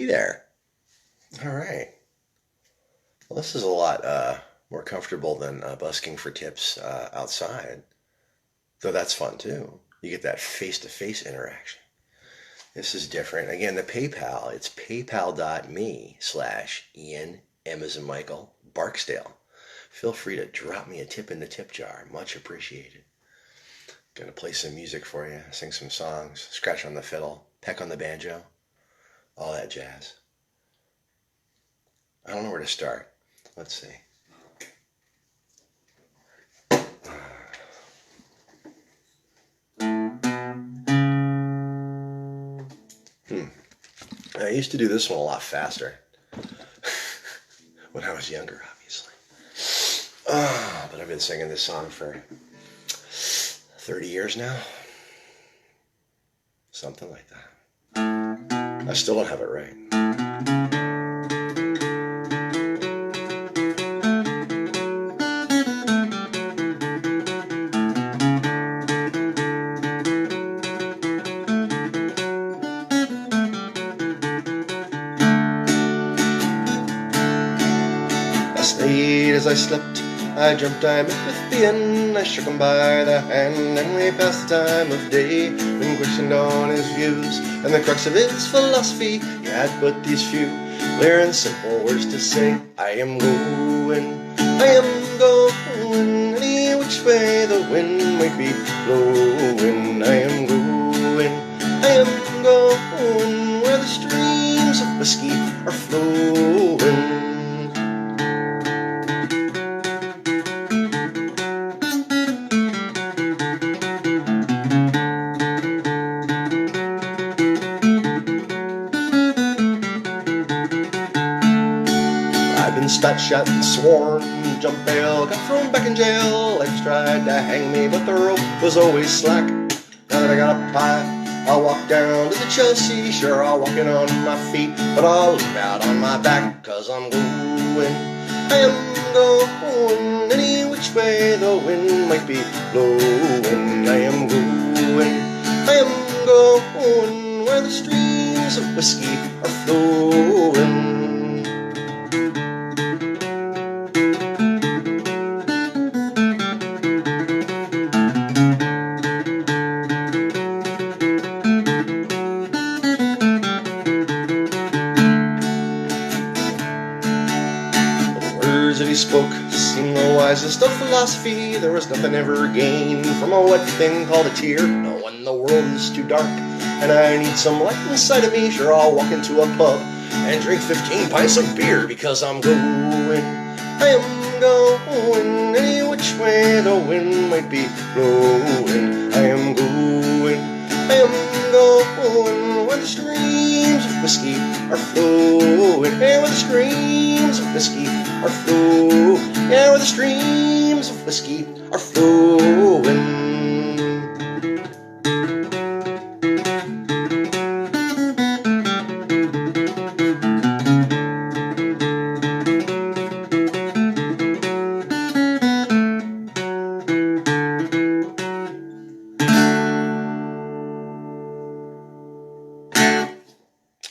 Hey there. All right. Well, this is a lot more comfortable than busking for tips outside, though that's fun too. You get that face-to-face interaction. This is different. Again, the PayPal, it's paypal.me/Ian, M as in Michael, Barksdale. Feel free to drop me a tip in the tip jar. Much appreciated. Gonna play some music for you, sing some songs, scratch on the fiddle, peck on the banjo, all that jazz. I don't know where to start. Let's see. I used to do this one a lot faster when I was younger, obviously. But I've been singing this song for 30 years now. Something like that. I still don't have it right. Last night as I slept, I dreamt I met with Ian. I shook him by the hand and we passed the time of day, and questioned on his views and the crux of his philosophy. He had but these few clear and simple words to say: I am going any which way the wind might be blowing. I am going where the streams of whiskey are flowing. Spat, shot, and sworn, jump bail, got thrown back in jail. Life's tried to hang me, but the rope was always slack. Now that I got a pie, I'll walk down to the Chelsea. Sure, I'll walk in on my feet, but I'll leave out on my back. Cause I am going any which way the wind might be blowing. I am going where the streams of whiskey are flowing. He spoke seemed the wisest of philosophy. There was nothing ever gained from a wet thing called a tear. No, when the world is too dark and I need some light inside of me, sure, I'll walk into a pub and drink 15 pints of beer. Because I am going any which way the wind might be blowing. I am going where the streams of whiskey are flowing. Hey, where the streams of whiskey are flowing. Yeah, where the streams of whiskey are flowing.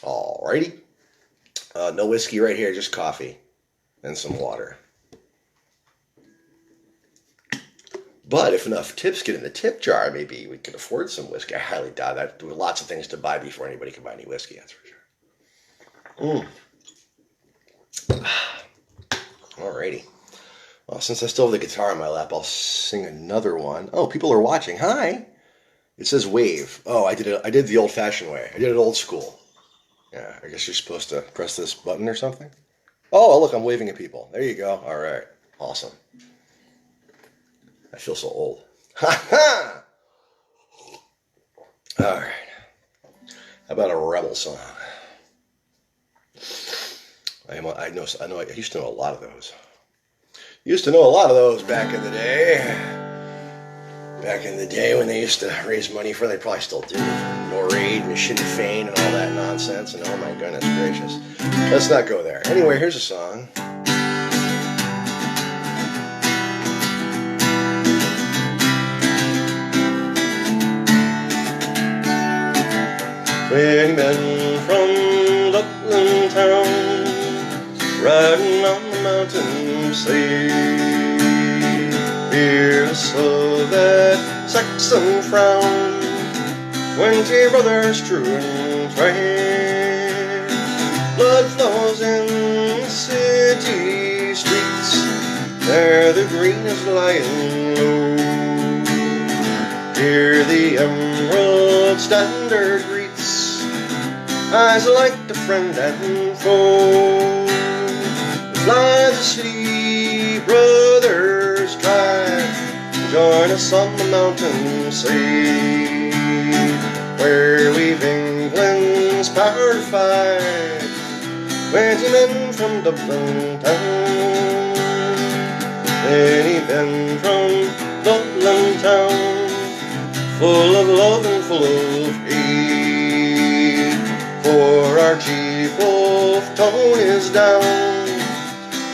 Alrighty. No whiskey right here, just coffee and some water. But if enough tips get in the tip jar, maybe we could afford some whiskey. I highly doubt that. There were lots of things to buy before anybody could buy any whiskey, that's for sure. Alrighty. Well, since I still have the guitar on my lap, I'll sing another one. Oh, people are watching. Hi. It says wave. Oh, I did the old-fashioned way. I did it old school. Yeah, I guess you're supposed to press this button or something. Oh, look, I'm waving at people. There you go. All right. Awesome. I feel so old. Ha ha! All right. How about a rebel song? I used to know a lot of those. Used to know a lot of those back in the day. Back in the day when they used to raise money for, they probably still do, NORAID and Sinn Féin and all that nonsense. And oh my goodness gracious. Let's not go there. Anyway, here's a song. Many men from Dublin riding on the mountainside. Fierce of that Saxon frown, 20 brothers true and true. Blood flows in city streets, there the green is lying low. Here the emerald standard greets, eyes alike to friend and foe. Fly the city brothers try, join us on the mountainside, where we've England's power to fight. 20 men from Dublin town, many men from Dublin town, full of love and full of hate. For our chief wolf tone is down,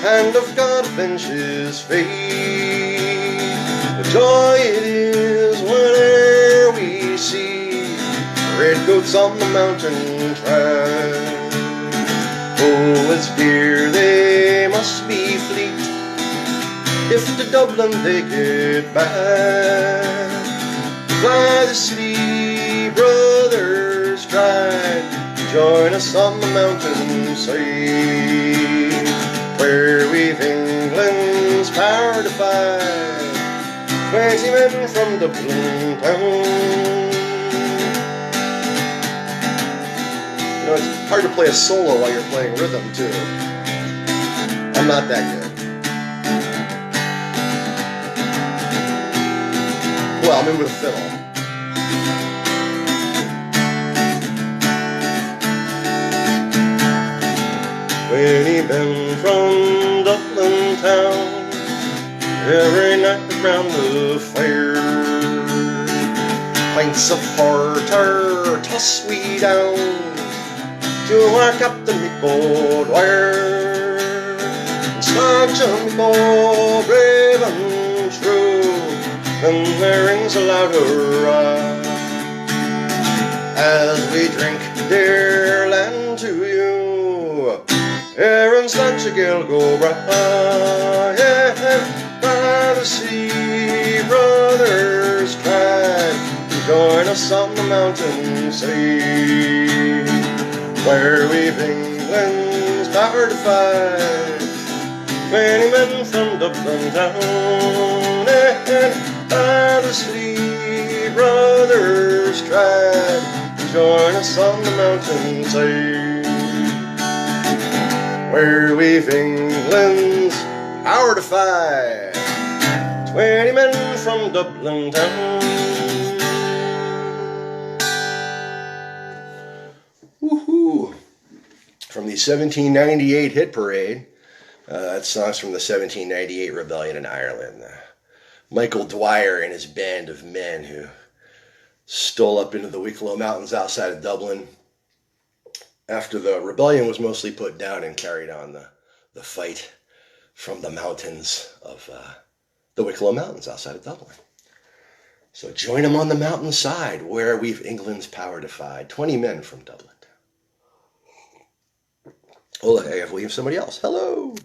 hand of God avenges fate. What joy it is whene'er we see red goats on the mountain track. Oh, it's fear they must be fleet if to Dublin they get back. Fly the city brothers try, join us on the mountainside, where we've England's power to fight. 20 men from Dublin town. You know, it's hard to play a solo while you're playing rhythm, too. I'm not that good. Well, maybe with a fiddle. 20 men from Dublin town, every night around the fire. Pints of porter toss we down to our Captain McCall wire. Staunch and McCall, brave and true, and there rings a loud hurrah as we drink dear land to you. Aaron's lunch a girl go bright, by the sea brothers cried, join us on the mountainside, where we've England's power to fight. 20 men from Dublin town, by the sea brothers cried, join us on the mountainside, where we've England's power to fight. 20 men from Dublin town. Woohoo! From the 1798 hit parade. That song's from the 1798 rebellion in Ireland. Michael Dwyer and his band of men who stole up into the Wicklow Mountains outside of Dublin after the rebellion was mostly put down, and carried on the fight from the mountains of the Wicklow Mountains outside of Dublin. So join them on the mountainside, where we've England's power defied. 20 men from Dublin. Oh, look, we have somebody else. Hello.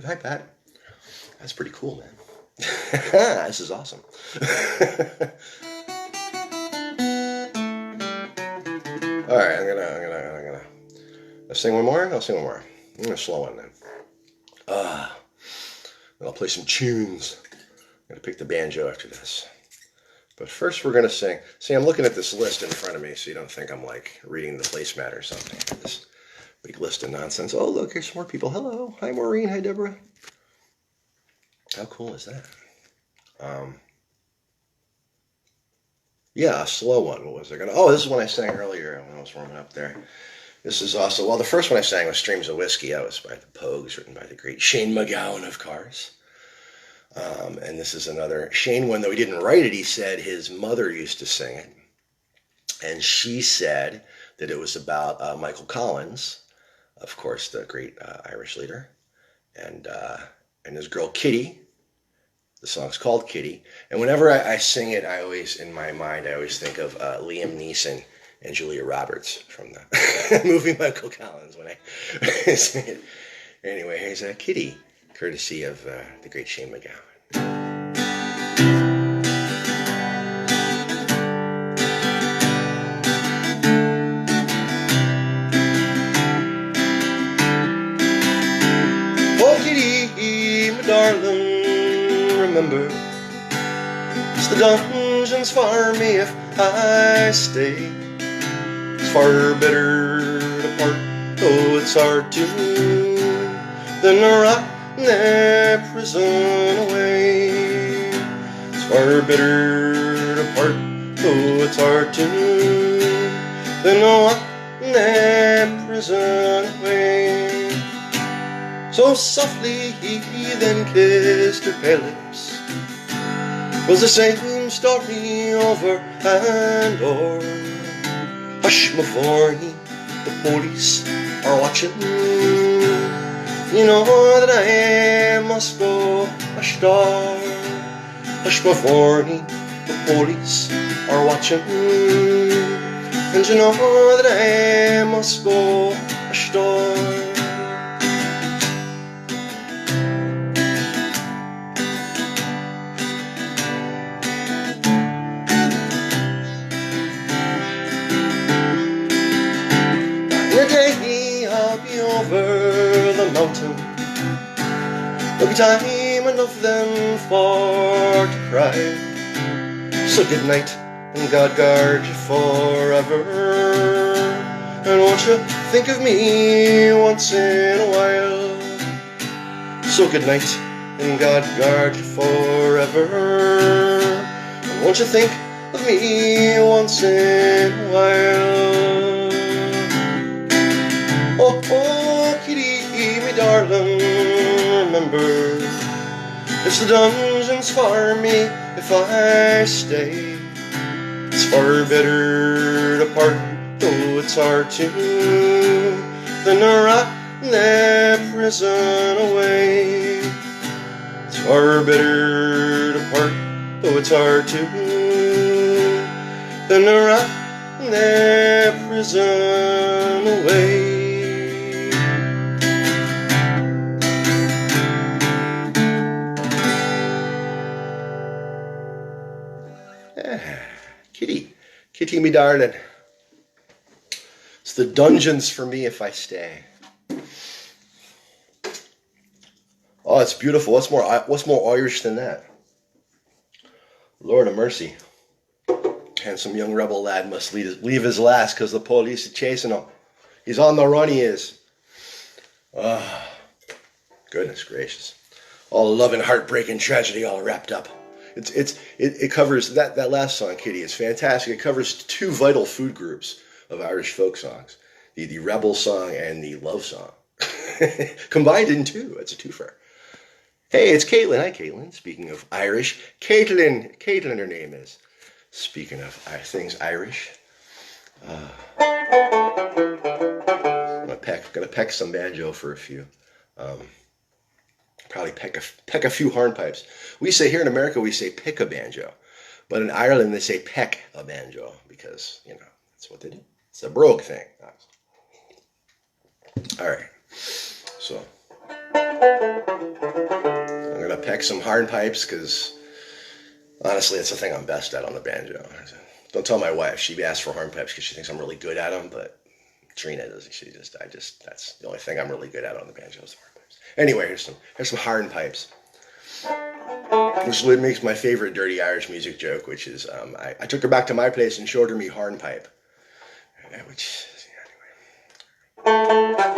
Hi, Pat. That's pretty cool, man. This is awesome. All right, I'm gonna sing one more. I'll sing one more. I'm gonna slow one then. Then I'll play some tunes. I'm gonna pick the banjo after this. But first, we're gonna sing. See, I'm looking at this list in front of me, so you don't think I'm like reading the placemat or something. This big list of nonsense. Oh, look, here's some more people. Hello, hi Maureen, hi Deborah. How cool is that? Yeah, a slow one. What was I gonna? Oh, this is one I sang earlier when I was warming up there. This is also, well, the first one I sang was Streams of Whiskey. That was by the Pogues, written by the great Shane MacGowan, of course. And this is another Shane one, though he didn't write it. He said his mother used to sing it, and she said that it was about Michael Collins, of course, the great Irish leader, and his girl Kitty. The song's called Kitty, and whenever I sing it, I always, in my mind, I always think of Liam Neeson and Julia Roberts from the movie Michael Collins when I sing it. Anyway, here's a kitty, courtesy of the great Shane MacGowan. Oh, kitty, my darling, remember, it's the dungeons for me if I stay. It's far better to part, though it's hard to, than to rot in that prison away. It's far better to part, though it's hard to, than to rot in that prison away. So softly he then kissed her pale lips. 'Twas the same story over and o'er. Hush, my Varney, the police are watching. You know that I must go a star. Hush, my Varney, the police are watching. And you know that I must go a star. Over the mountain, there'll be time enough then for to cry. So good night, and God guard you forever. And won't you think of me once in a while? So good night, and God guard you forever. And won't you think of me once in a while? Oh, oh, kitty, me darling, remember, it's the dungeons for me if I stay. It's far better to part, though it's hard to, than to rot in that prison away. It's far better to part, though it's hard to, than to rot in that prison away. Kitty, me darling. It's the dungeons for me if I stay. Oh, it's beautiful. What's more Irish than that? Lord of mercy. Handsome young rebel lad must leave his last because the police are chasing him. He's on the run, he is. Oh, goodness gracious. All love and heartbreak and tragedy all wrapped up. It covers that last song, Kitty, is fantastic. It covers two vital food groups of Irish folk songs, the rebel song and the love song, combined in two. It's a twofer. Hey, it's Caitlin. Hi, Caitlin. Speaking of Irish, Caitlin, her name is. Speaking of things Irish, I'm gonna peck some banjo for a few. Probably peck a few hornpipes. We say here in America, we say pick a banjo. But in Ireland, they say peck a banjo because, that's what they do. It's a brogue thing. All right. So I'm going to peck some hornpipes because, honestly, it's the thing I'm best at on the banjo. Don't tell my wife. She asks for hornpipes because she thinks I'm really good at them, but Trina doesn't. That's the only thing I'm really good at on the banjo is hornpipes. Anyway, here's some hornpipes. Which makes my favorite dirty Irish music joke, which is I took her back to my place and showed her me hornpipe. Which, anyway.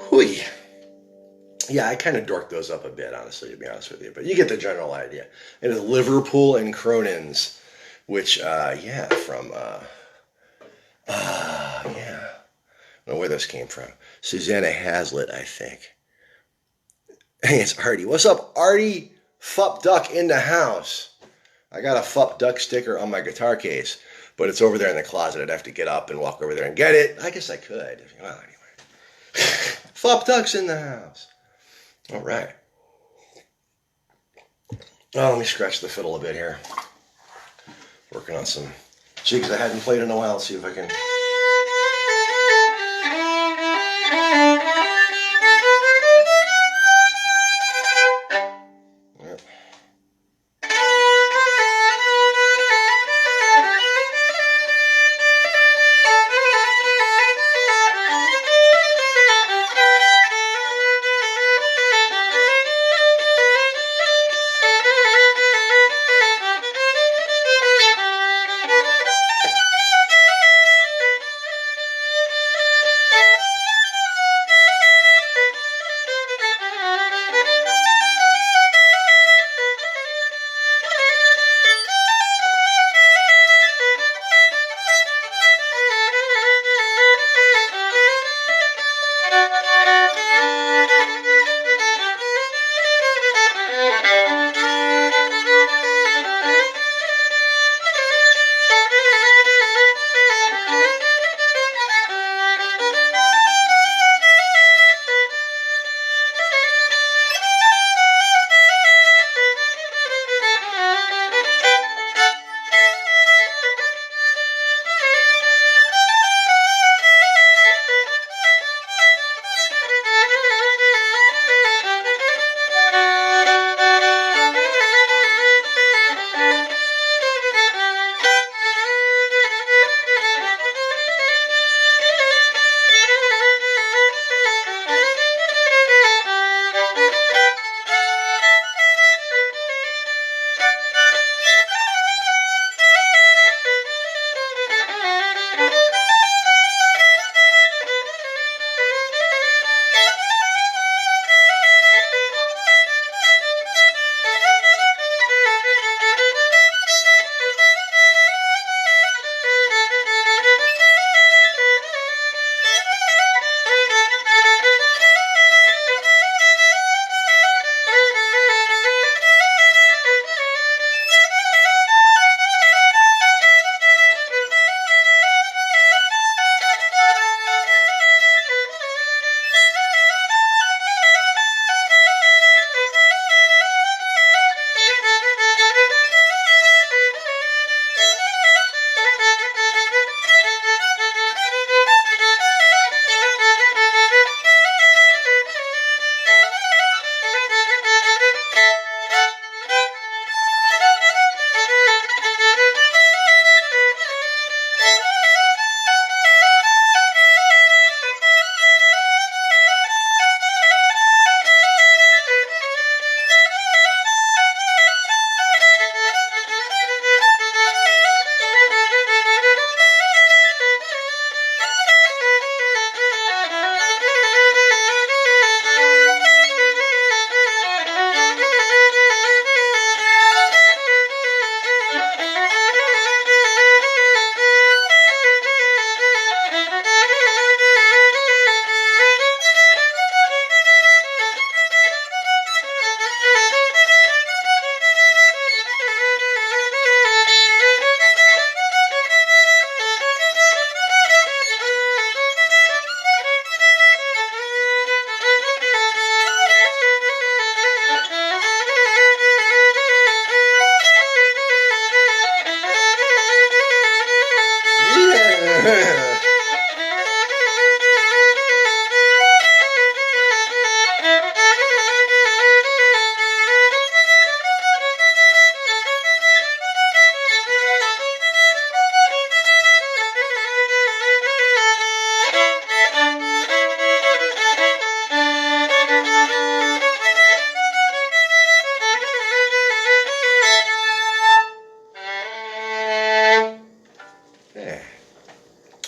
Hui. Yeah, I kind of dorked those up a bit, honestly, to be honest with you. But you get the general idea. It is Liverpool and Cronin's, which, yeah, from, yeah. I don't know where this came from. Susanna Hazlitt, I think. Hey, it's Artie. What's up, Artie? Fup Duck in the house. I got a Fup Duck sticker on my guitar case, but it's over there in the closet. I'd have to get up and walk over there and get it. I guess I could. Well, anyway. Fup Duck's in the house. All right. Oh, let me scratch the fiddle a bit here. Working on some jigs I hadn't played in a while. Let's see if I can.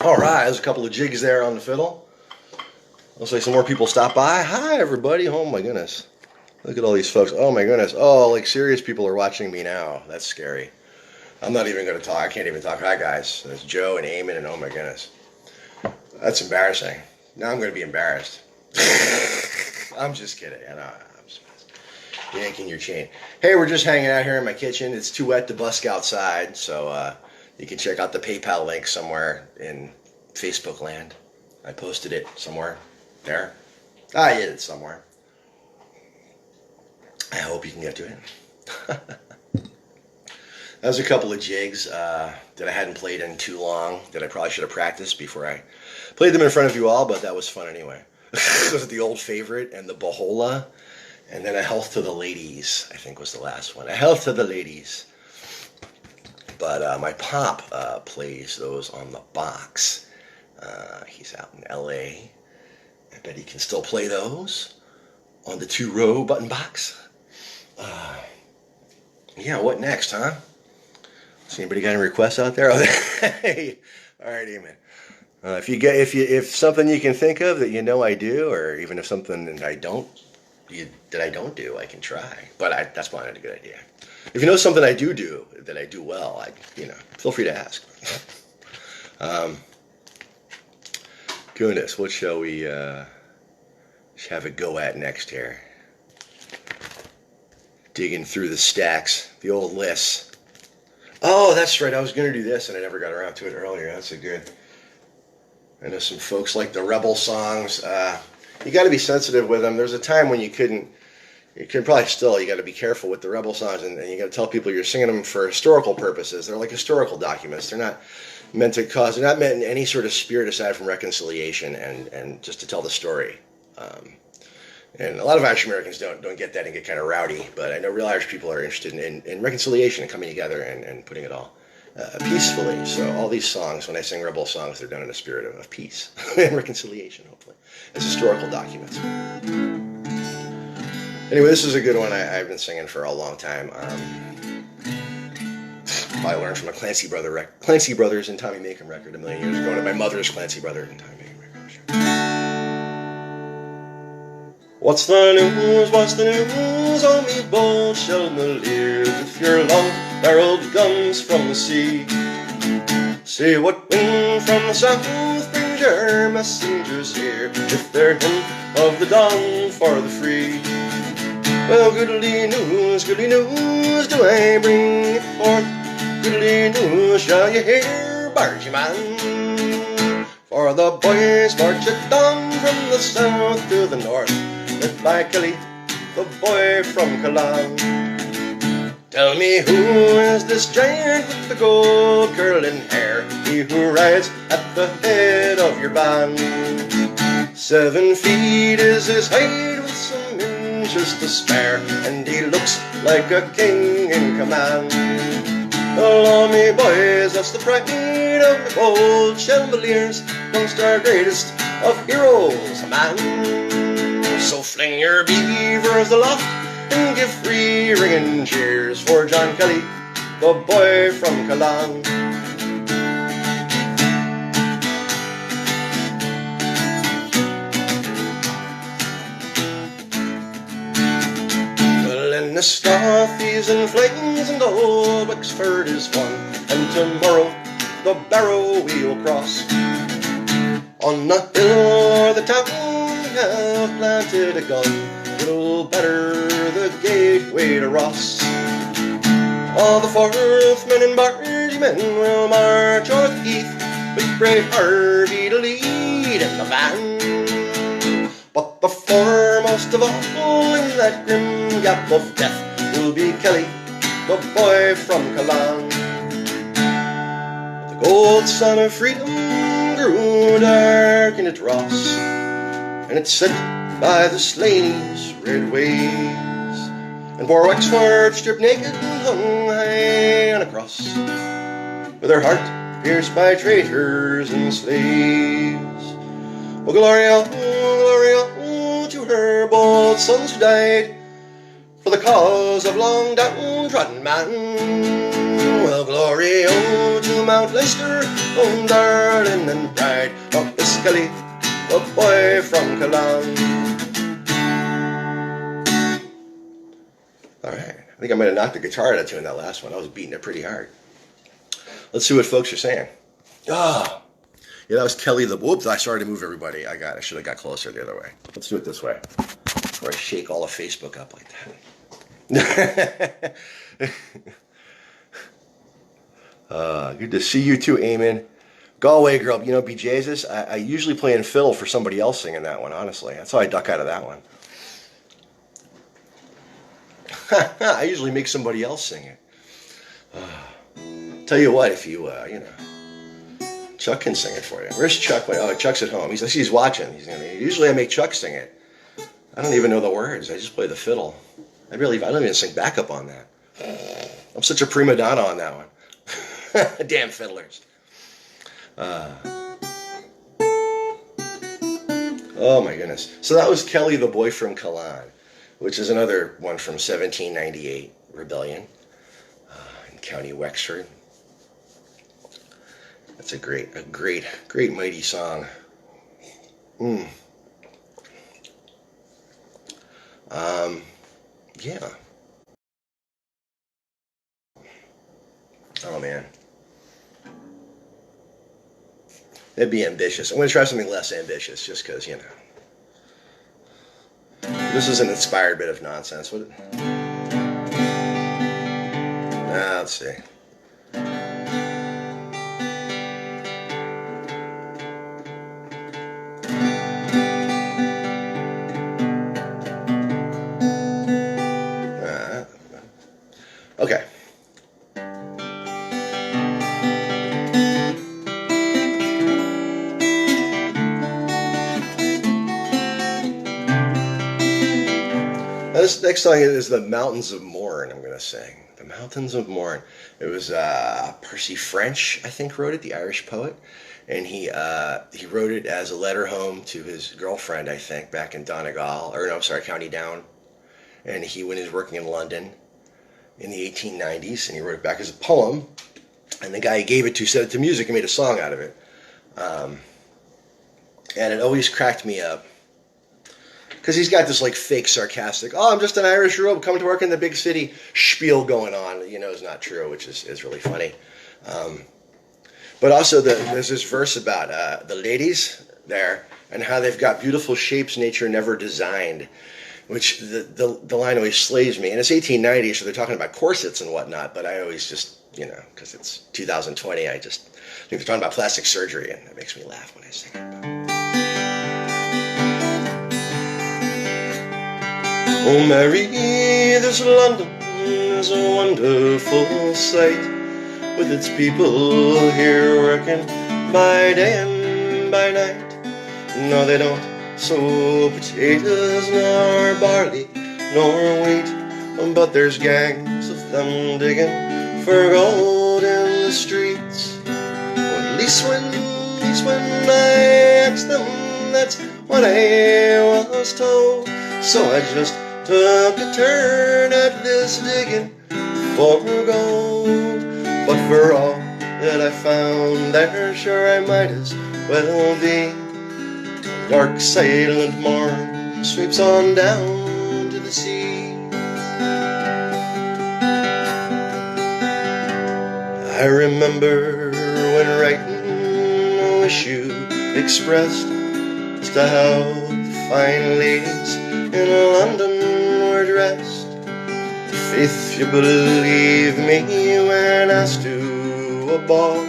All right, there's a couple of jigs there on the fiddle. Looks like some more people stop by. Hi, everybody. Oh, my goodness. Look at all these folks. Oh, my goodness. Oh, like serious people are watching me now. That's scary. I'm not even going to talk. I can't even talk. Hi, guys. There's Joe and Eamon, and oh, my goodness. That's embarrassing. Now I'm going to be embarrassed. I'm just kidding. I know. I'm just yanking your chain. Hey, we're just hanging out here in my kitchen. It's too wet to busk outside, so you can check out the PayPal link somewhere in Facebook land. I posted it somewhere. There. I did it somewhere. I hope you can get to it. That was a couple of jigs that I hadn't played in too long that I probably should have practiced before I played them in front of you all, but that was fun anyway. It was the Old Favorite and the Bohola, and then A Health to the Ladies, I think was the last one. A Health to the Ladies. But my pop plays those on the box. He's out in L.A. I bet he can still play those on the 2-row button box. Yeah, what next, huh? Has anybody got any requests out there? Oh, hey, all right, Eamon. If something you can think of that you know I do, or even if something that I don't do, I can try. But that's probably not a good idea. If you know something I do that I do well, feel free to ask. Goodness, what shall we have a go at next here? Digging through the stacks, the old lists. Oh, that's right. I was going to do this, and I never got around to it earlier. That's a good. I know some folks like the rebel songs. You got to be sensitive with them. There's a time when you couldn't. You can probably still. You got to be careful with the rebel songs, and you got to tell people you're singing them for historical purposes. They're like historical documents. They're not meant to cause. They're not meant in any sort of spirit aside from reconciliation and just to tell the story. And a lot of Irish Americans don't get that and get kind of rowdy, but I know real Irish people are interested in reconciliation and coming together and putting it all peacefully. So all these songs, when I sing rebel songs, they're done in a spirit of peace and reconciliation, hopefully, as historical documents. Anyway, this is a good one I've been singing for a long time. I learned from a Clancy Brothers and Tommy Meagher record a million years ago, and my mother's Clancy Brothers and Tommy Meagher record. What's the news, oh me bold Shelmaliers, with your long-barreled guns from the sea? Say what wind from the south brings your messengers here, with their hint of the dawn for the free? Well, goodly news, do I bring it forth? Goodly news, shall you hear, bargee man? For the boys march at dawn from the south to the north, led by Kelly, the boy from Killane. Tell me, who is this giant with the gold curling hair, he who rides at the head of your band? 7 feet is his height with some inches to spare, and he looks like a king in command. Well, me boys, that's the pride of the bold Chevaliers, amongst our greatest of heroes, man. So fling your beavers aloft and give free ringing cheers for John Kelly, the boy from Killane. Well, in the Scoth he's in flames and old Wexford is won, and tomorrow the Barrow we'll cross. On the hill or the town have planted a gun, it'll batter the gateway to Ross. All the 4th men and bargemen will march o'er the heath, with brave Harvey to lead in the van. But the foremost of all in that grim gap of death will be Kelly, the boy from Killane. The gold sun of freedom grew dark in its Ross, and it's set by the Slaney's red waves, and poor Wexford stripped naked and hung high on a cross, with her heart pierced by traitors and slaves. Oh, glory, oh, to her bold sons who died for the cause of long downtrodden man. Well, glory, oh, to Mount Leinster, home darling and pride of Miss Kelly, the boy from Killane. All right, I think I might have knocked the guitar out of tune that last one. I was beating it pretty hard. Let's see what folks are saying. Ah, yeah, that was Kelly the. Whoops, I started to move everybody. I should have got closer the other way. Let's do it this way. Before I shake all of Facebook up like that. Good to see you too, Eamon. Galway Girl, you know, BJ's. I usually play in fiddle for somebody else singing that one, honestly. That's how I duck out of that one. I usually make somebody else sing it. Tell you what, if you, you know, Chuck can sing it for you. Where's Chuck? Oh, Chuck's at home. He's watching. Usually I make Chuck sing it. I don't even know the words. I just play the fiddle. I don't even sing backup on that. I'm such a prima donna on that one. Damn fiddlers. Oh my goodness. So that was Kelly the Boy from Killane, which is another one from 1798 Rebellion in County Wexford. That's a great mighty song. Yeah. Oh man. That'd be ambitious. I'm going to try something less ambitious just because, you know. This is an inspired bit of nonsense. Let's see. Okay. This next song is The Mountains of Mourne, I'm going to sing. The Mountains of Mourne. It was Percy French, I think, wrote it, the Irish poet. And he wrote it as a letter home to his girlfriend, I think, back in Donegal, or no, sorry, County Down. And when he was working in London in the 1890s, and he wrote it back as a poem. And the guy he gave it to set it to music and made a song out of it. And it always cracked me up. Because he's got this like fake sarcastic, oh, I'm just an Irish robe coming to work in the big city spiel going on, you know, is not true, which is really funny. But also there's this verse about the ladies there and how they've got beautiful shapes nature never designed, which the line always slays me. And it's 1890, so they're talking about corsets and whatnot, but I always just, you know, because it's 2020, I just think they're talking about plastic surgery, and it makes me laugh when I sing it. Oh, Mary, this London is a wonderful sight, with its people here working by day and by night. No, they don't sow potatoes, nor barley, nor wheat, but there's gangs of them digging for gold in the streets. Or at least when I asked them, that's what I was told. So I just took a turn at this digging for gold. But for all that I found there, sure I might as well be. The dark silent morn sweeps on down to the sea. I remember when writing a wish you expressed as to how the fine ladies in London were dressed. If you believe me, when asked to a ball,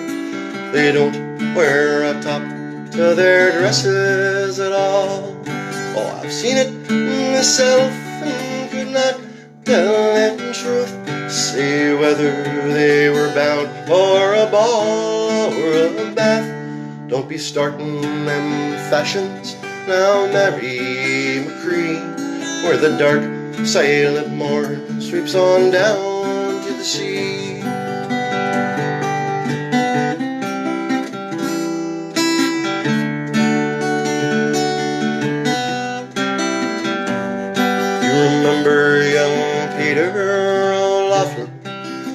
they don't wear a top to their dresses at all. Oh, I've seen it myself and could not tell in truth, say whether they were bound for a ball or a bath. Don't be starting them fashions now, Mary McCree, where the dark silent morn sweeps on down to the sea. You remember young Peter O'Loughlin,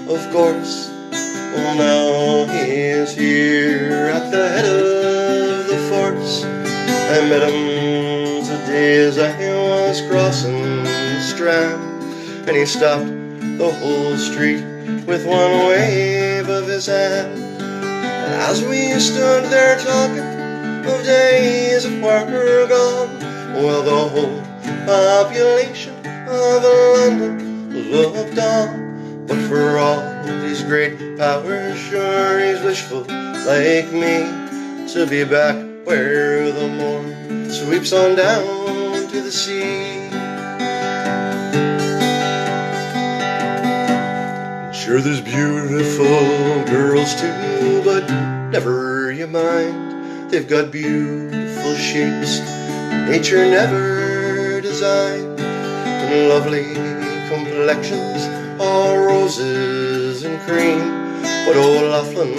of course. Well, now he is here at the head of the force. I met him today as I was crossing the Strand, and he stopped the whole street with one wave of his hand. And as we stood there talking of days of were gone, well, the whole population of London looked on. But for all these great powers, sure he's wishful like me to be back where the Mourne sweeps on down to the sea. Sure, there's beautiful girls too, but never you mind. They've got beautiful shapes nature never designed, and lovely complexions, all roses and cream. But old Laughlin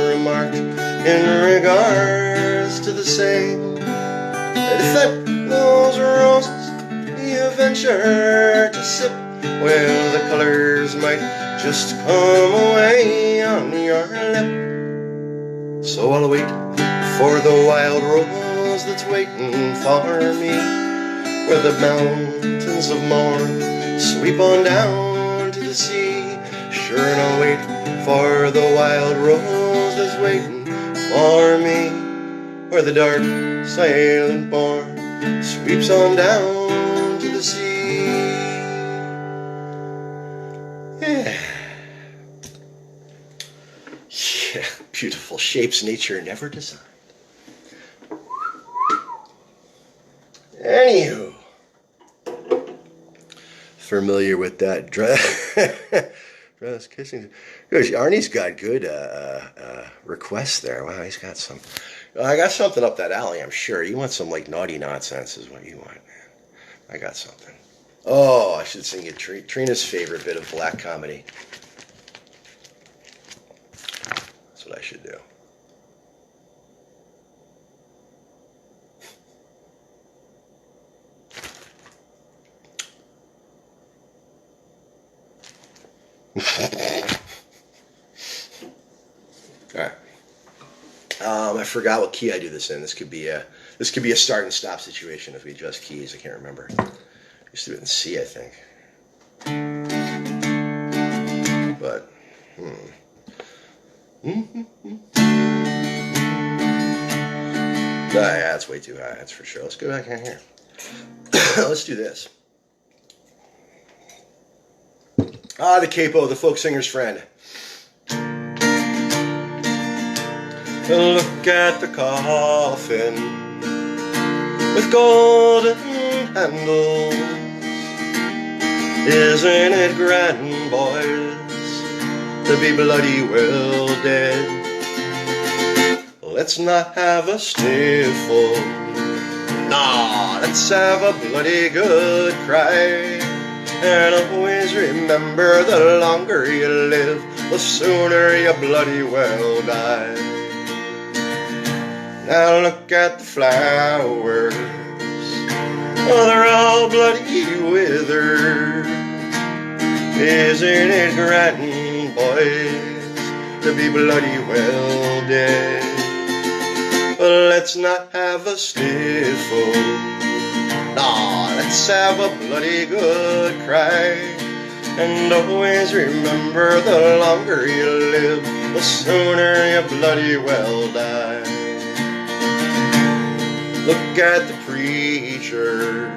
remarked in regards to the same, that if at those roses you venture to sip, well, the colours might just come away on your lip. So I'll wait for the wild rose that's waiting for me, where the mountains of Mourne sweep on down to the sea. Sure, and I'll wait for the wild rose that's waiting for me, where the dark silent Bourne sweeps on down to the sea. Yeah, beautiful shapes nature never designed. Anywho, familiar with that dress kissing. Good. Arnie's got good requests there. Wow, he's got some. I got something up that alley, I'm sure. You want some like naughty nonsense is what you want, man. I got something. Oh, I should sing you Trina's favorite bit of black comedy. That's what I should do. All right. I forgot what key I do this in. This could be a start and stop situation if we adjust keys. I can't remember. Used to do it in C, I think. But yeah, that's way too high. That's for sure. Let's go back in here. Let's do this. Ah, the capo, the folk singer's friend. Look at the coffin with golden handles. Isn't it grand, boys, to be bloody well dead? Let's not have a sniffle. Nah, let's have a bloody good cry. And always remember, the longer you live, the sooner you bloody well die. Now look at the flowers, oh, they're all bloody withered. Isn't it grand, boys, to be bloody well dead? But let's not have a sniffle. Nah, let's have a bloody good cry. And always remember, the longer you live, the sooner you bloody well die. Look at the preacher,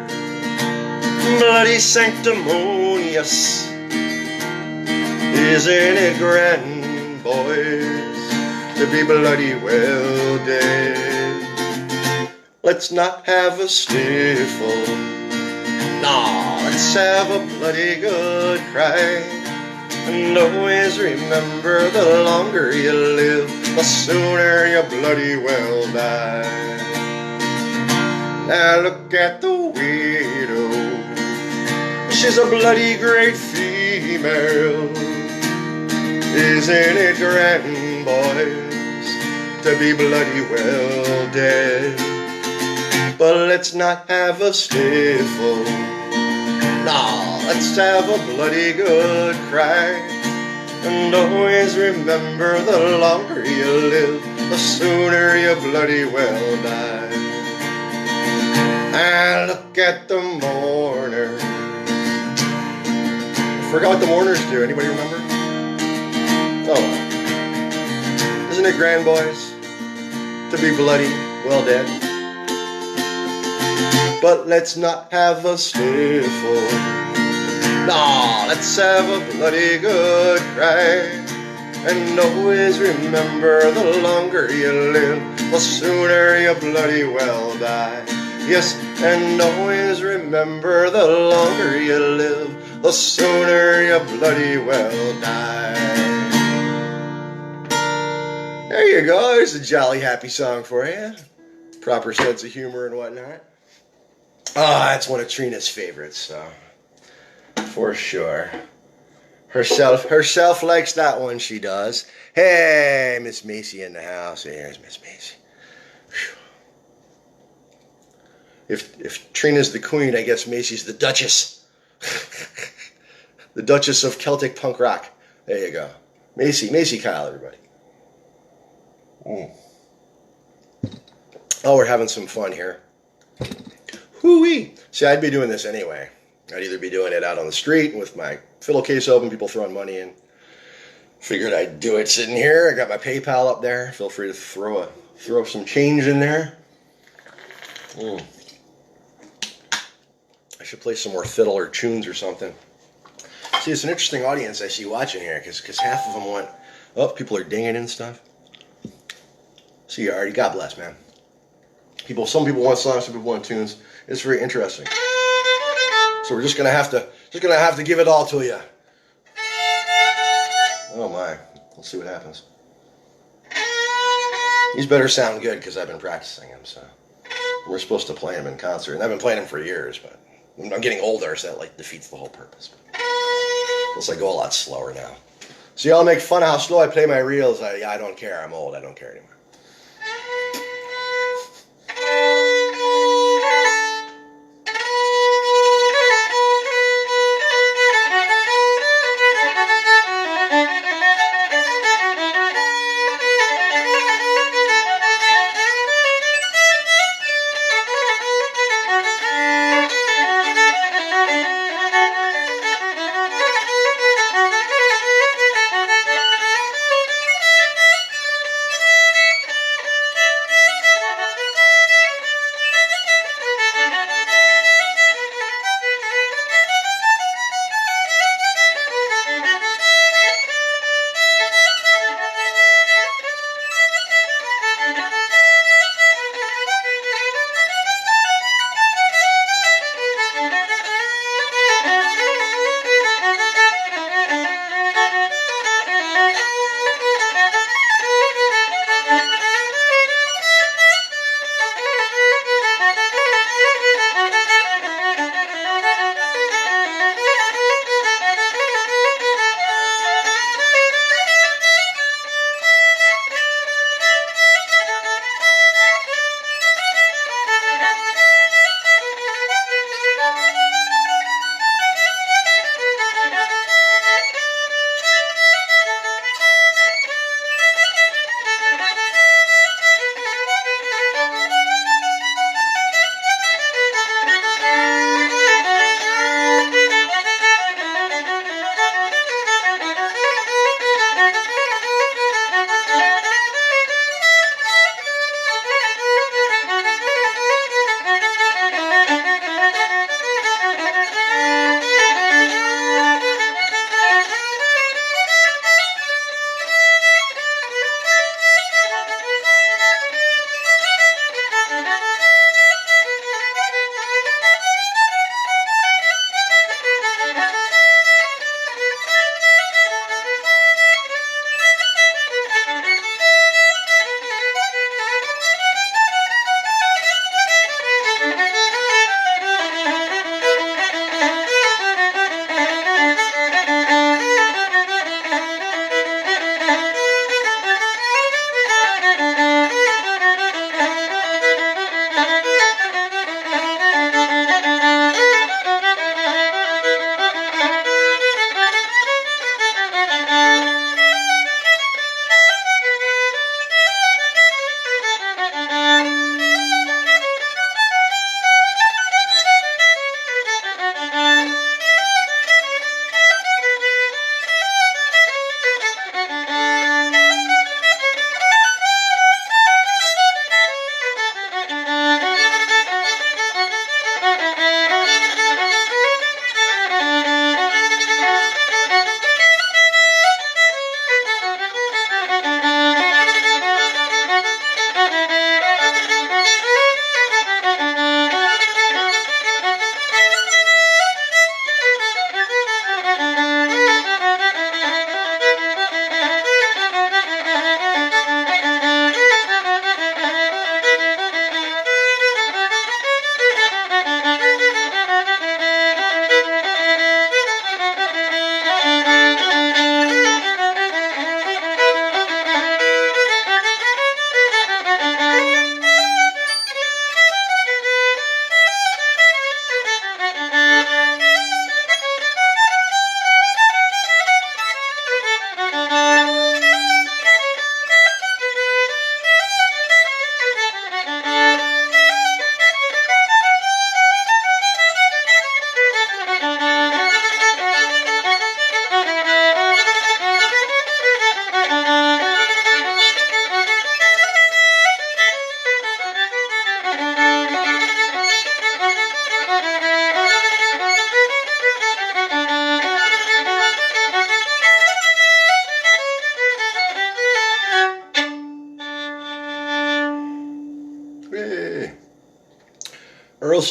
bloody sanctimonious. Isn't it grand, boys, to be bloody well dead? Let's not have a sniffle. Nah, let's have a bloody good cry. And always remember, the longer you live, the sooner you bloody well die. Now look at the widow, she's a bloody great female. Isn't it grand, boys, to be bloody well dead? But let's not have a sniffle. Nah, let's have a bloody good cry. And always remember, the longer you live, the sooner you bloody well die. and look at the mourners. I forgot what the mourners do. Anybody remember? Oh, isn't it grand, boys, to be bloody well dead? But let's not have a sniffle. No, let's have a bloody good cry. And always remember, the longer you live, the sooner you bloody well die. Yes, and always remember, the longer you live, the sooner you bloody well die. There you go, there's a jolly happy song for you. Proper sense of humor and whatnot. Ah, that's one of Trina's favorites, so for sure. Herself likes that one, she does. Hey, Miss Macy in the house. Here's Miss Macy. Whew. If Trina's the queen, I guess Macy's the duchess. The duchess of Celtic punk rock. There you go. Macy Kyle, everybody. Oh, we're having some fun here. Hoo-wee. See, I'd be doing this anyway. I'd either be doing it out on the street with my fiddle case open, people throwing money in. Figured I'd do it sitting here. I got my PayPal up there. Feel free to throw some change in there. I should play some more fiddle or tunes or something. See, it's an interesting audience I see watching here, because half of them want, people are dinging and stuff. See, you already, God bless, man. Some people want songs, some people want tunes. It's very interesting. So we're just gonna have to give it all to you. Oh my, let's see what happens. These better sound good because I've been practicing them. So we're supposed to play them in concert, and I've been playing them for years. But I'm getting older, so that defeats the whole purpose. Plus, I go a lot slower now. So y'all make fun of how slow I play my reels. I don't care. I'm old. I don't care anymore.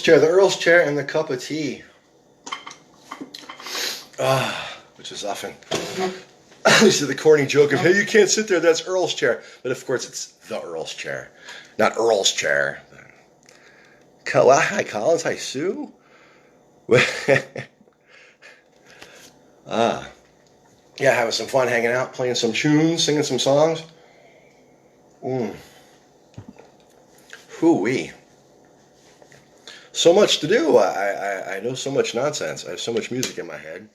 Chair, the Earl's Chair, and the cup of tea. Which is often used to the corny joke of, hey, you can't sit there, that's Earl's Chair. But of course it's the Earl's Chair, not Earl's Chair. Hi, Collins. Hi, Sue. Yeah, having some fun hanging out, playing some tunes, singing some songs. Hoo-wee. So much to do. I know so much nonsense. I have so much music in my head.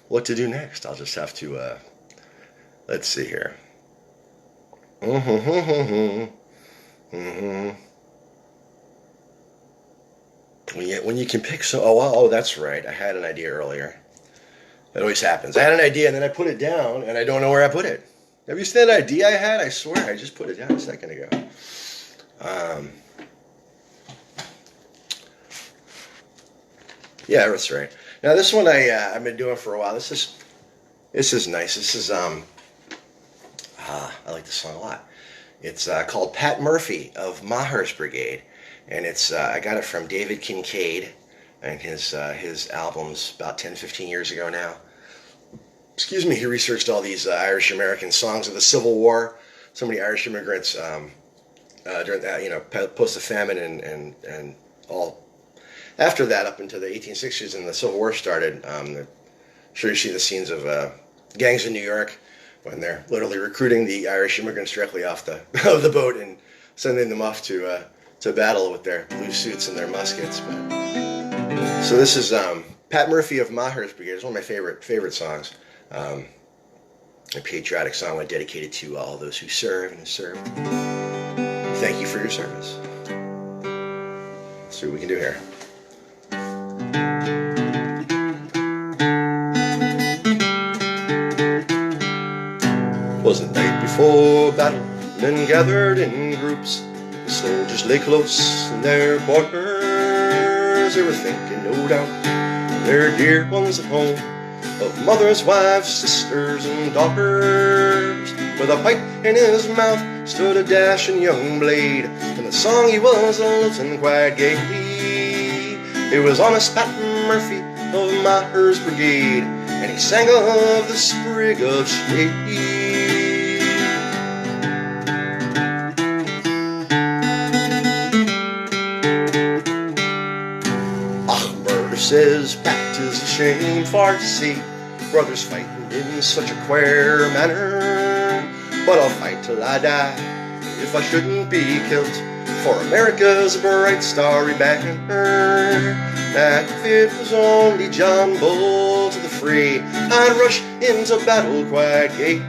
What to do next? I'll just have to, let's see here. When you can pick oh, that's right. I had an idea earlier. That always happens. I had an idea and then I put it down and I don't know where I put it. Have you seen that idea I had? I swear I just put it down a second ago. Yeah, that's right. Now this one I've been doing for a while. This is nice. This is I like this song a lot. It's called Pat Murphy of Meagher's Brigade, and it's I got it from David Kincaid and his albums about 10-15 years ago now. Excuse me. He researched all these Irish American songs of the Civil War. So many Irish immigrants during that, post the famine and all. After that, up into the 1860s and the Civil War started, I'm sure you see the scenes of gangs in New York when they're literally recruiting the Irish immigrants directly off the boat and sending them off to battle with their blue suits and their muskets. So this is Pat Murphy of Meagher's Brigade. It's one of my favorite songs. A patriotic song dedicated to all those who serve and have served. Thank you for your service. Let's see what we can do here. Was the night before battle, men gathered in groups. The soldiers lay close in their quarters. They were thinking, no doubt, their dear ones at home, of mothers, wives, sisters, and daughters. With a pipe in his mouth stood a dashing young blade, and the song he was a-lilting quite gay. It was honest Pat Murphy of Meagher's Brigade, and he sang of the sprig of shade. Says Pat, 'tis a shame for to see brothers fighting in such a queer manner. But I'll fight till I die if I shouldn't be killed for America's bright starry banner. That if it was only John Bull to the fray, I'd rush into battle quite gay.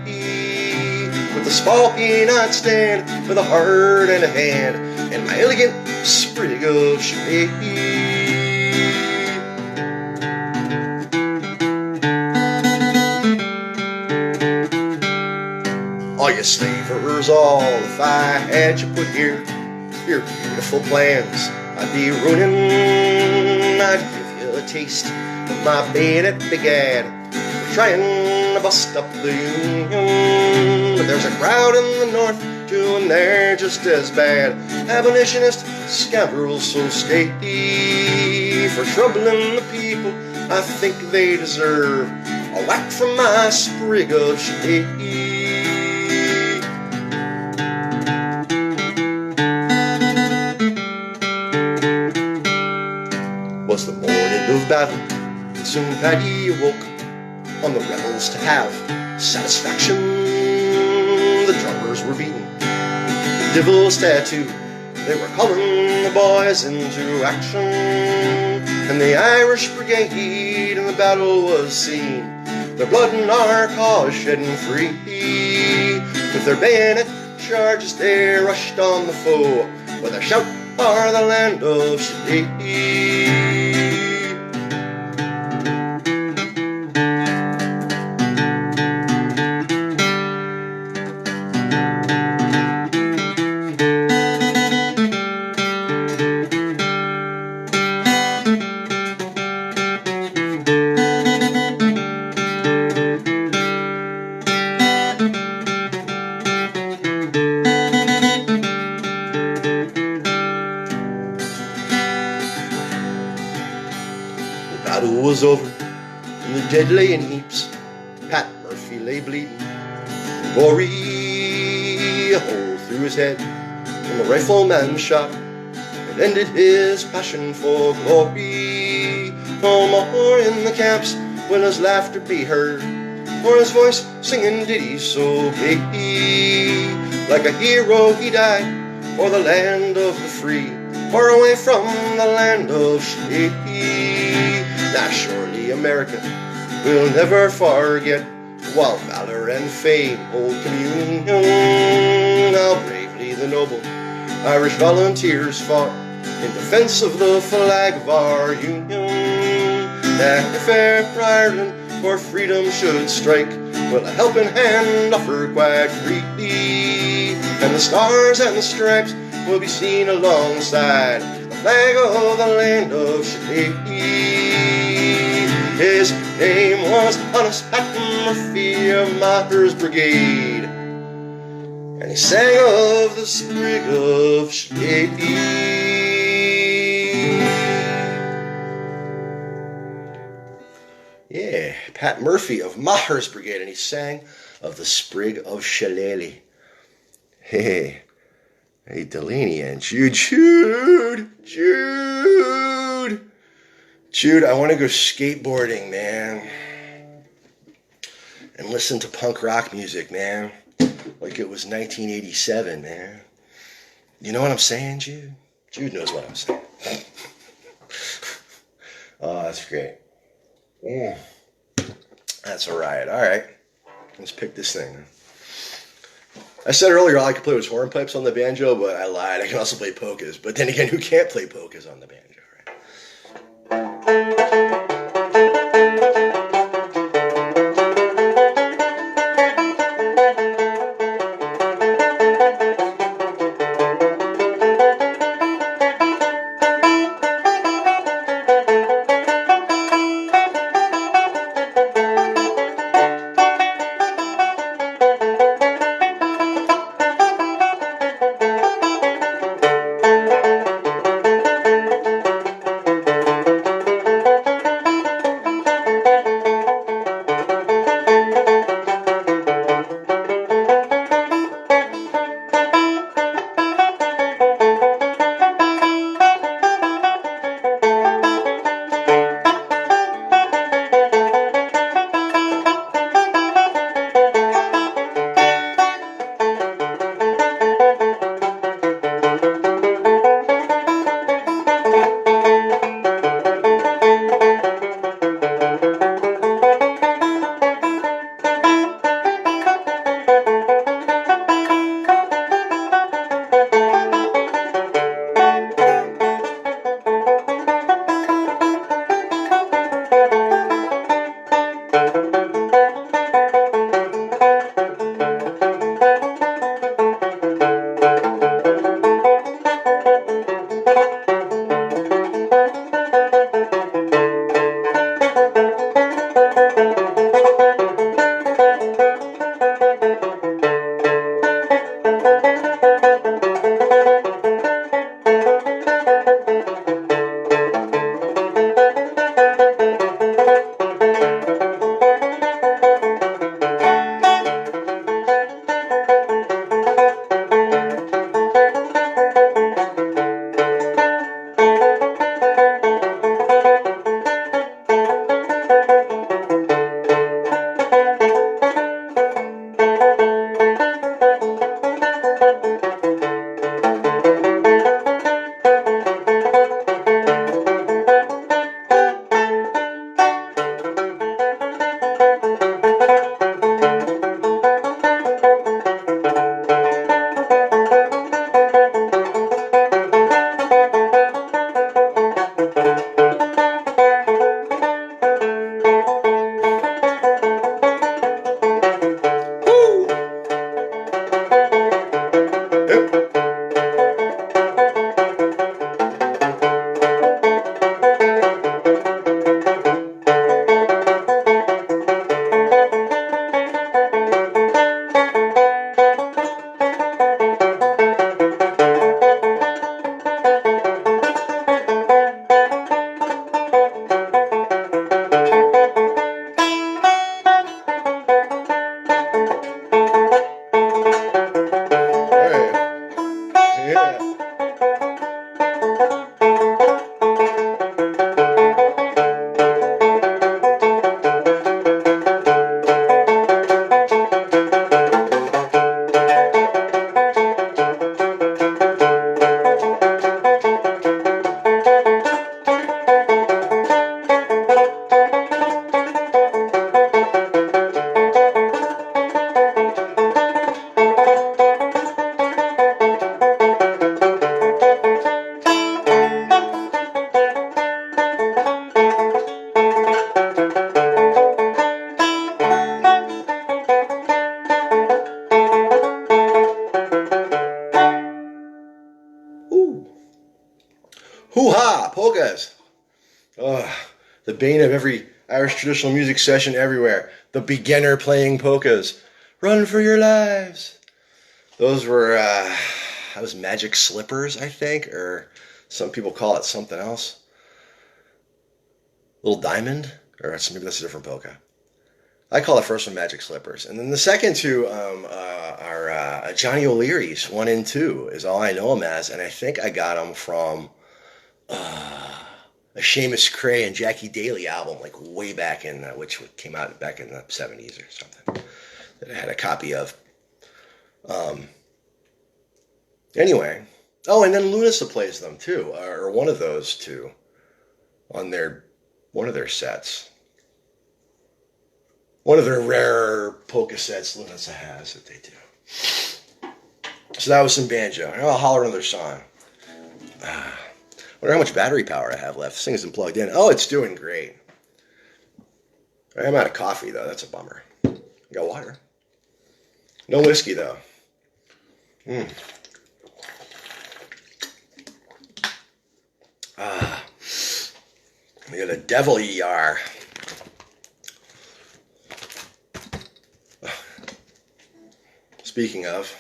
With a small peanut stand, with a heart and a hand, and my elegant sprig of shade. All you slavers, all, if I had you put here, your beautiful plans I'd be ruining. I'd give you a taste of my bayonet brigade, trying to bust up the Union. But there's a crowd in the north doing they're just as bad. Abolitionist scoundrels so scaly for troubling the people. I think they deserve a whack from my sprig of shade. Was the morning of battle, and soon Paddy awoke on the rebels to have satisfaction. The drummers were beaten, the devil's tattoo, they were calling the boys into action. And the Irish Brigade in the battle was seen, their blood and our cause shedding free. With their bayonet charges they rushed on the foe, with a shout for the land of shade. battle was over, and the dead lay in heaps. Pat Murphy lay bleeding, gory, a hole through his head, and the rifleman shot. It ended his passion for glory. No more in the camps will his laughter be heard, or his voice singing ditties so gay. Like a hero he died for the land of the free, far away from the land of shame. Now surely America will never forget, while valor and fame hold communion, how bravely the noble Irish volunteers fought in defense of the flag of our union. That if ever Ireland for freedom should strike, will a helping hand offer quite freely, and the stars and the stripes will be seen alongside the flag of the land of Shanae. His name was Honest Pat Murphy of Meagher's Brigade, and he sang of the sprig of Shanae. Yeah, Pat Murphy of Meagher's Brigade, and he sang of the sprig of Shillelagh. Hey, Delaney and Jude, I want to go skateboarding, man, and listen to punk rock music, man, like it was 1987, man. You know what I'm saying, Jude? Jude knows what I'm saying. Oh, that's great. Yeah. That's a riot. All right, let's pick this thing. I said earlier all I could play was hornpipes on the banjo, but I lied. I can also play polkas. But then again, who can't play polkas on the banjo, right? polkas. Oh, the bane of every Irish traditional music session everywhere. The beginner playing polkas. Run for your lives. Those were, that was Magic Slippers, I think, or some people call it something else. Little Diamond, or maybe that's a different polka. I call the first one Magic Slippers. And then the second two are Johnny O'Leary's 1 and 2 is all I know them as. And I think I got them from a Seamus Cray and Jackie Daly album, like way back in, which came out back in the 70s or something, that I had a copy of. Anyway. Oh, and then Lunasa plays them too, or one of those two on one of their sets. One of their rare polka sets Lunasa has that they do. So that was some banjo. I'll holler another song. Wonder how much battery power I have left. This thing isn't plugged in. Oh, it's doing great. I'm out of coffee, though. That's a bummer. I got water. No whiskey, though. You're the devil ye are. Speaking of...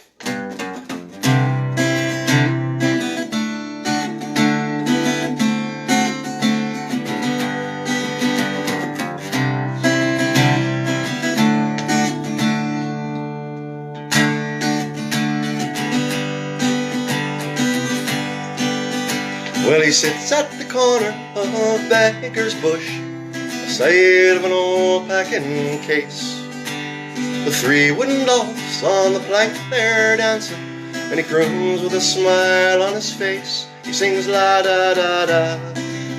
Well, he sits at the corner of Baker's Bush, aside of an old packing case, with 3 wooden dolls on the plank there dancing, and he croons with a smile on his face. He sings la da da da,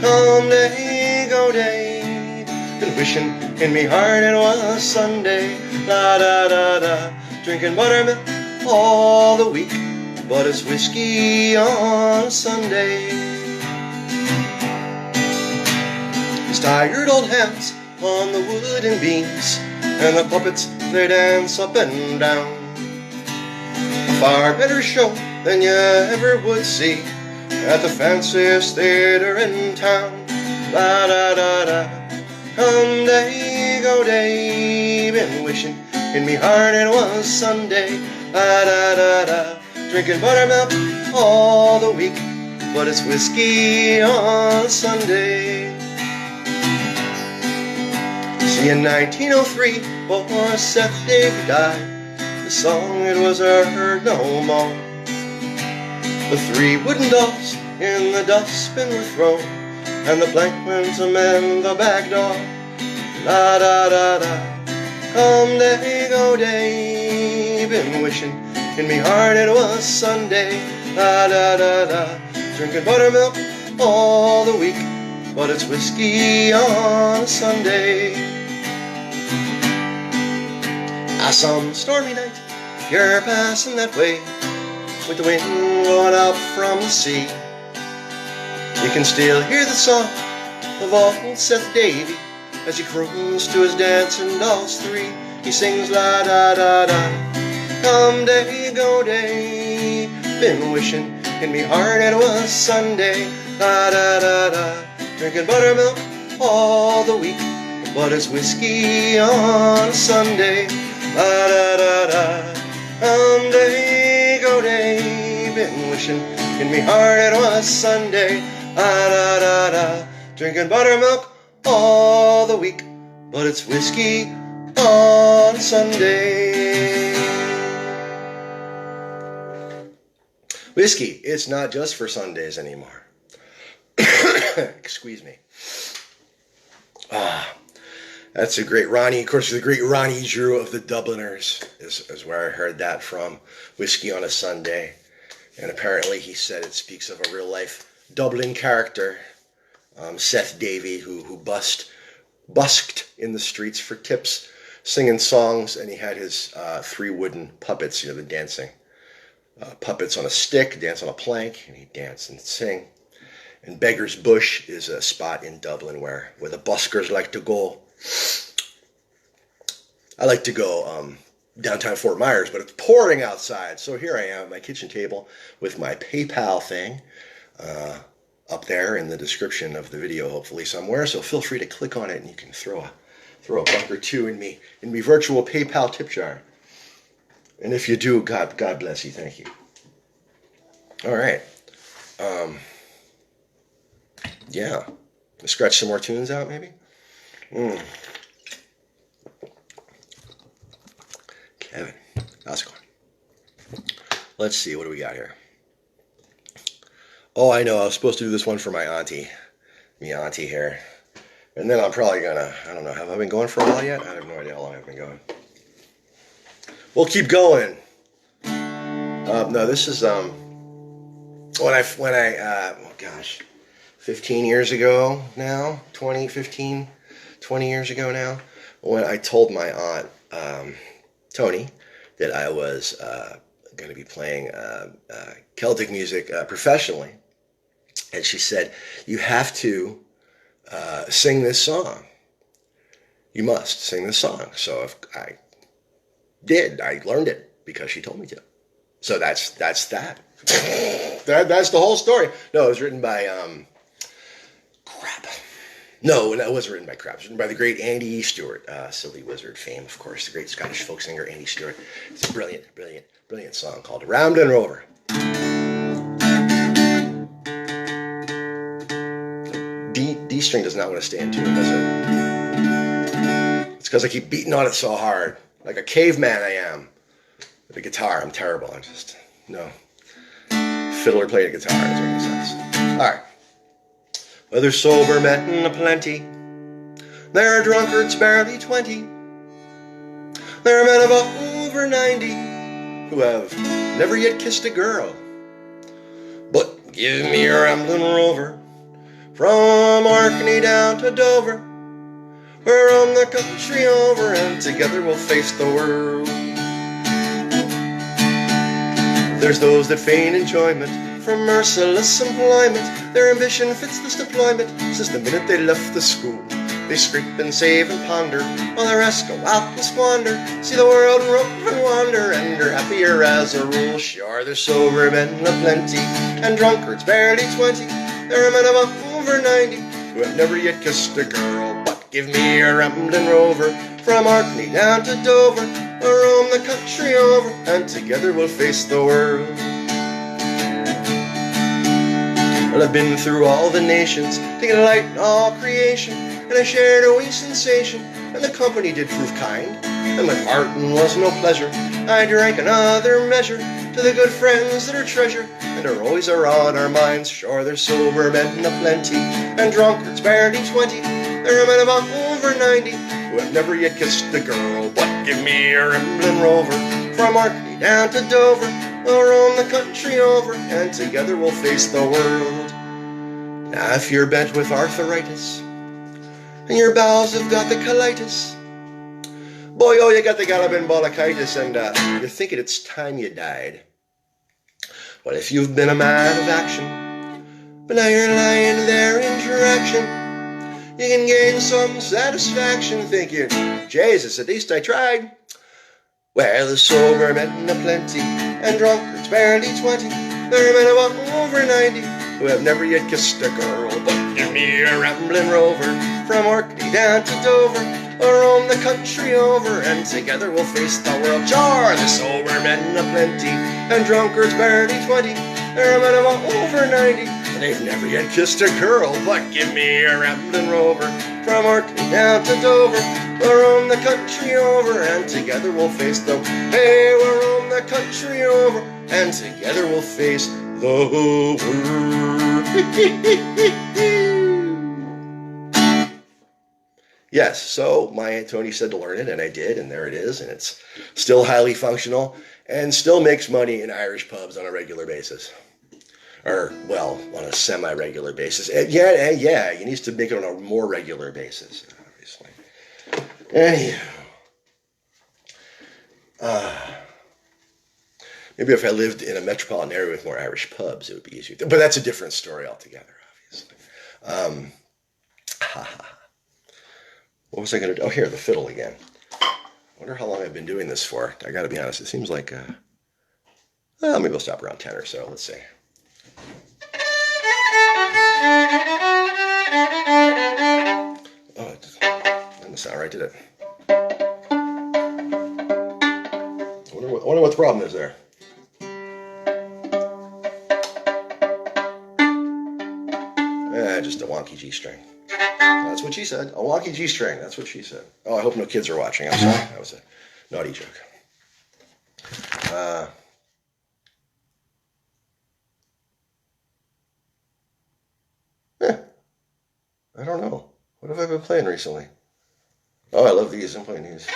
come day, go day, been wishing in me heart it was Sunday, la da da da, drinking buttermilk all the week, but it's whiskey on Sunday. His tired old hands on the wooden beams, and the puppets they dance up and down. A far better show than you ever would see at the fanciest theater in town. La da da da, come day, go day, been wishing in me heart it was Sunday. La da da da, drinking buttermilk all the week, but it's whiskey on Sunday. See, in 1903, before Seth Davey died, the song it was heard no more. The 3 wooden dolls in the dustbin were thrown, and the plank went to mend the back door. La da da da, come day, go day, been wishing in me heart it was Sunday. La da da da, drinking buttermilk all the week, but it's whiskey on a Sunday. Some stormy night, you're passing that way, with the wind blowing up from the sea. You can still hear the song of old Seth Davey as he croons to his dancing dolls 3. He sings la da da da, come day, go day, been wishing in me heart it was Sunday. La da da da, drinking buttermilk all the week, but it's whiskey on Sunday. La da da da, come day, go day, been wishing in me heart it was Sunday. La da da da, drinking buttermilk all the week, but it's whiskey on Sunday. Whiskey, it's not just for Sundays anymore. Excuse me. That's a great Ronnie. Of course, the great Ronnie Drew of the Dubliners is where I heard that from. Whiskey on a Sunday. And apparently he said it speaks of a real-life Dublin character, Seth Davey, who busked in the streets for tips, singing songs, and he had his 3 wooden puppets, the dancing puppets on a stick, dance on a plank, and he'd dance and sing. And Beggar's Bush is a spot in Dublin where the buskers like to go. I like to go downtown Fort Myers, but it's pouring outside. So here I am at my kitchen table with my PayPal thing. up there in the description of the video, hopefully somewhere. So feel free to click on it, and you can throw a buck or two in me virtual PayPal tip jar. And if you do, God bless you. Thank you. All right. Yeah. Let's scratch some more tunes out, maybe. Kevin, how's it going? Let's see. What do we got here? Oh, I know. I was supposed to do this one for my auntie here. And then I'm probably gonna, I don't know, have I been going for a while yet? I have no idea how long I've been going. We'll keep going. No, this is, when I, oh gosh, 15 years ago now, 20 years ago now, when I told my aunt, Tony, that I was going to be playing Celtic music professionally. And she said, you have to sing this song. You must sing this song. So if I did, I learned it because she told me to. So that's that. That's the whole story. No, it was written by crap. No, it wasn't written by crap. It was written by the great Andy Stewart, silly wizard fame, of course, the great Scottish folk singer Andy Stewart. It's a brilliant song called Ramblin' Rover. D string does not want to stay in tune, does it? It's because I keep beating on it so hard, like a caveman I am. With the guitar, I'm terrible. I'm just no fiddler playing a guitar doesn't make sense. All right. Whether sober men aplenty, there are drunkards barely 20. There are men of over 90 who have never yet kissed a girl. But give me a ramblin' rover from Orkney down to Dover. We're on the country over, and together we'll face the world. There's those that feign enjoyment from merciless employment. Their ambition fits this deployment since the minute they left the school. They scrape and save and ponder, while the rest go out and squander. See the world and rove and wander, and are happier as a rule. Sure, there's sober men aplenty, and drunkards barely 20. There are men of over 90 who have never yet kissed a girl. But give me a ramblin' rover from Orkney down to Dover. We'll roam the country over, and together we'll face the world. Well, I've been through all the nations, taking delight in all creation, and I shared a wee sensation, and the company did prove kind. And my parting was no pleasure, I drank another measure to the good friends that are treasure, and are always around our minds. Sure, there's sober men aplenty, and drunkards barely 20. There are men about over 90 who have never yet kissed a girl. But give me a ramblin' rover from Orkney down to Dover. We'll roam the country over, and together we'll face the world. Now if you're bent with arthritis, and your bowels have got the colitis, boy, oh, you got the galabin-bolichitis, and you're thinking it's time you died. Well, if you've been a man of action, but now you're lying there in traction, you can gain some satisfaction thinking, Jesus, at least I tried. Well, the sober men aplenty, and drunkards barely 20. There are men of over 90 who have never yet kissed a girl. But give me a ramblin' rover from Orkney down to Dover. We'll roam the country over, and together we'll face the world. Sure, the sober men aplenty, and drunkards barely 20. There are men of over 90, and they've never yet kissed a girl. But give me a ramblin' rover from Orkney down to Dover. We'll roam the country over, and together we'll face the... Hey, we'll roam the country over, and together we'll face the world. Yes, so my Aunt Tony said to learn it, and I did, and there it is, and it's still highly functional, and still makes money in Irish pubs on a regular basis. Or, well, on a semi-regular basis. Yeah, he needs to make it on a more regular basis, obviously. Anyhow. Maybe if I lived in a metropolitan area with more Irish pubs, it would be easier. But that's a different story altogether, obviously. What was I going to do? Oh, here, the fiddle again. I wonder how long I've been doing this for. I got to be honest. It seems like, maybe we'll stop around 10 or so. Let's see. Oh, it didn't sound right, did it? I wonder what the problem is there. Just a wonky G string. That's what she said. A wonky G string. That's what she said. Oh, I hope no kids are watching. I'm sorry. That was a naughty joke. I don't know. What have I been playing recently? Oh, I love these. I'm playing these.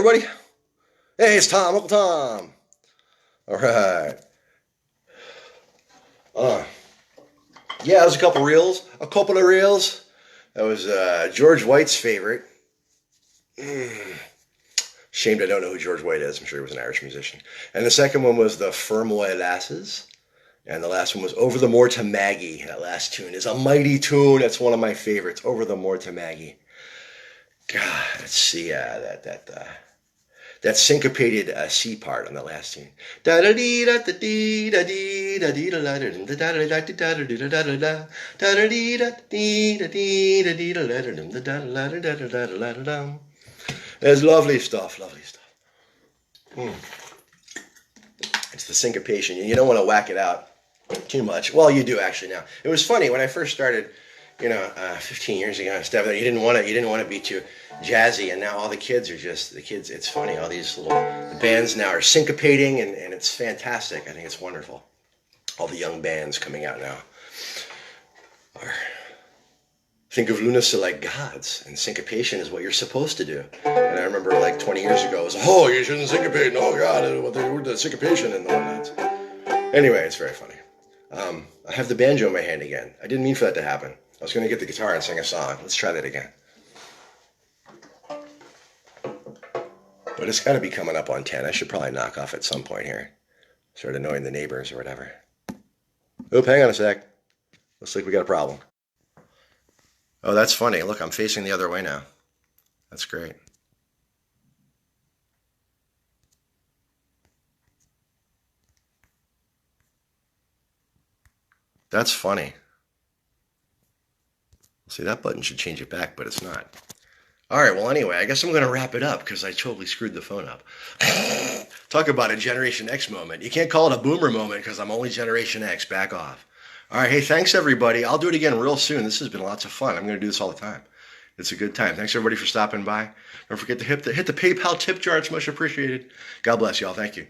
everybody. Hey, it's Tom, Uncle Tom. All right. Yeah, that was a couple of reels. That was George White's favorite. Shamed I don't know who George White is. I'm sure he was an Irish musician. And the second one was the Fermoy Lasses. And the last one was Over the Moor to Maggie. That last tune is a mighty tune. That's one of my favorites. Over the Moor to Maggie. God, let's see that syncopated C part on the last tune. It's lovely stuff. It's the syncopation. You don't want to whack it out too much. Well, you do actually now. It was funny when I first started, 15 years ago and stuff. You didn't want to be too jazzy, and now all the kids are just the kids. It's funny. All these little bands now are syncopating, and it's fantastic. I think it's wonderful. All the young bands coming out now think of lunacy like gods, and syncopation is what you're supposed to do. And I remember like 20 years ago, it was, oh, you shouldn't syncopate. Oh, God, what they do with the syncopation and whatnot. Anyway, it's very funny. I have the banjo in my hand again. I didn't mean for that to happen. I was going to get the guitar and sing a song. Let's try that again. But it's got to be coming up on 10. I should probably knock off at some point here. Start annoying the neighbors or whatever. Oop, hang on a sec. Looks like we got a problem. Oh, that's funny. Look, I'm facing the other way now. That's great. That's funny. See, that button should change it back, but it's not. All right, well, anyway, I guess I'm going to wrap it up because I totally screwed the phone up. Talk about a Generation X moment. You can't call it a boomer moment because I'm only Generation X. Back off. All right, hey, thanks, everybody. I'll do it again real soon. This has been lots of fun. I'm going to do this all the time. It's a good time. Thanks, everybody, for stopping by. Don't forget to hit the PayPal tip jar. It's much appreciated. God bless you all. Thank you.